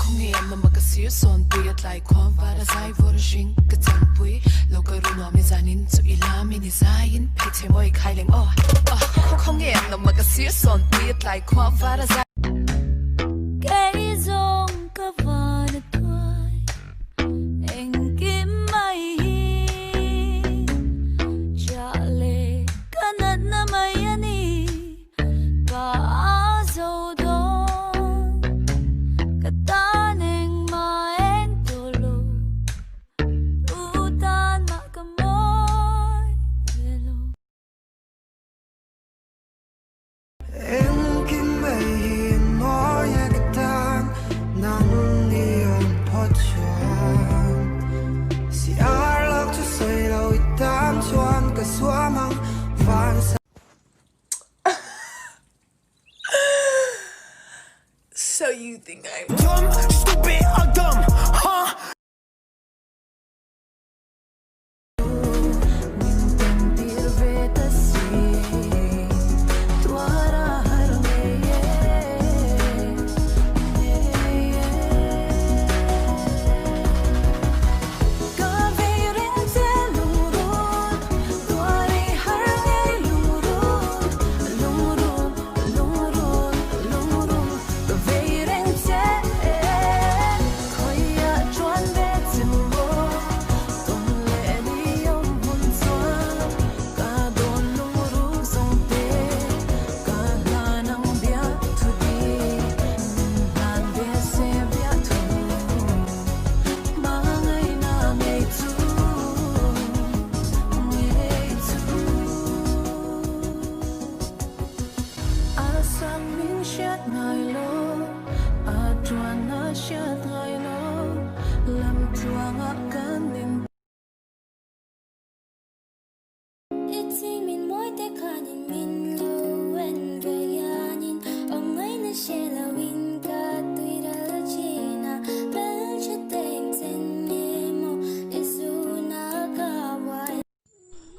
không nghe mà cái xíu son bùi at lại khoa và đã dài vô rinh cái chân bùi lâu cái ru nó mình zanin cho ilam mình zain phải thêm mỗi khai lên không nghe mà cái xíu son bùi at lại khoa và đã dài cái dòng cả vạn tuổi anh kiếm mày trả lệ cả nát na mày ani cả dâu đó cả ta nên mà em tolo utan mà cả môi velo em kiếm mày hiền mỏi cái tan nắng neon pot chuan si ar lak cho say lâu tam chuan cả xóa mang phản So you think I'm dumb, stupid or dumb, huh?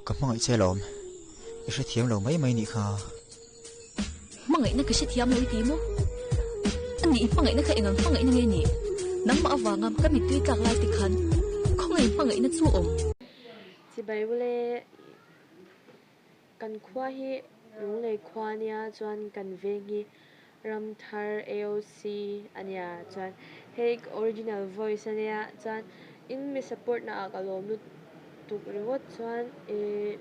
Các mọi chơi lộn, cái sẽ thiếm lộn mấy nị khờ. Mga ina kasi thiam loi timo. Ani mga ina ka ingang mga ina ngeni. Nang maawangam kami tuy kak lai tikhan. Không ngay mga ina chu om. Chỉ bài bule kan khoa hi lung lei khoa nia chuan kan vengi ram thar AOC ania chuan hey original voice ania chuan in mi support na akalom lu tuk ringot chuan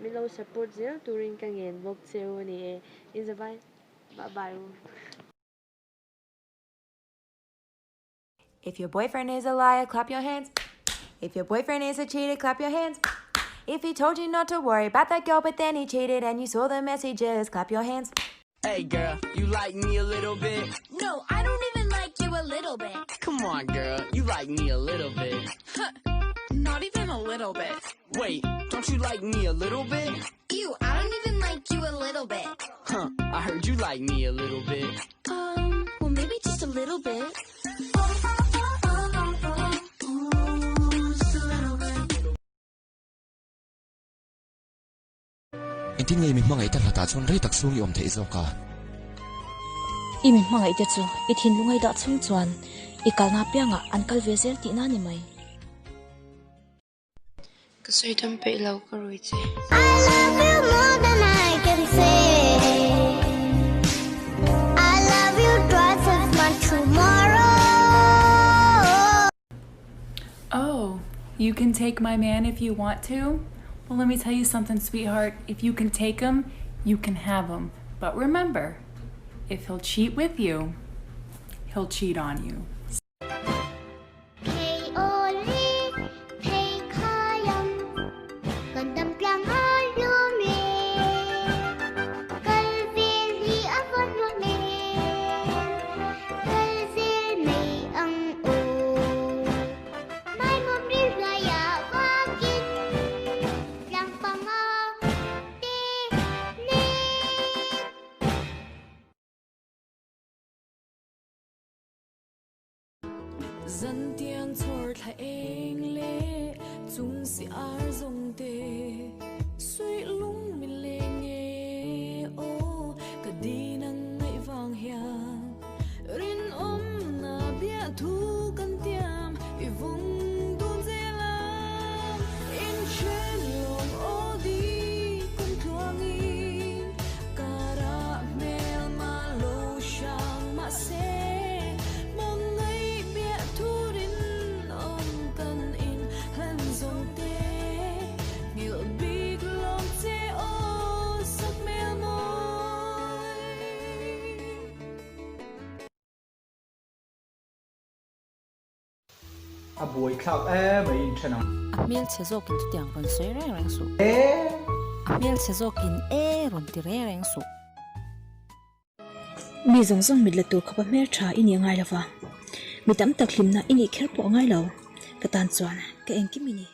mi lo support zel turin ka ngen bok cheu ni in zabai bye bye. If your boyfriend is a liar, clap your hands. If your boyfriend is a cheater, clap your hands. If he told you not to worry about that girl, but then he cheated and you saw the messages, clap your hands. Hey girl, you like me a little bit? No, I don't even like you a little bit. Come on girl, you like me a little bit. not even a little bit? Wait, don't you like me a little bit? Ew, I don't even like you a little bit. Huh, I heard you like me a little bit. Well maybe just a little bit. Anh tin ngay mình mang ấy ta là ta chọn rây tắc xuống yom thấy sao cả. Imin mga ite chu ithin lungai da chung chuan ikal na pia nga ankal vezel ti na ni mai. Kasoi tam pe lau ka roi che. I love you more than I can say. I love you twice as much tomorrow. Oh, you can take my man if you want to? Well, let me tell you something, sweetheart. If you can take him, you can have him. But remember, if he'll cheat with you, he'll cheat on you. Dân tiếng thổi thay anh lệ chúng si ar dòng tê suy lung mình lệ nghe ô cả đi nắng ngày vàng hiền rin na bia thu à buổi khảo em mà in thế nào Amil sẽ zo kin tiang ron soi reng reng su Amil sẽ zo kin ron ti reng reng su mi zong zong mit la tur khapa mer tha ini ngai lawa mi tam tak hlim na ini kher po ngai lo ka tan chuan ka eng ki mini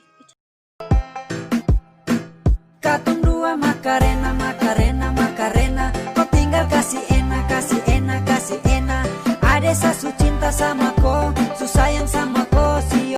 Katong dua Macarena, Macarena, Macarena. Kau tinggal kasih enak, kasih enak, kasih enak. Ada satu cinta sama kau.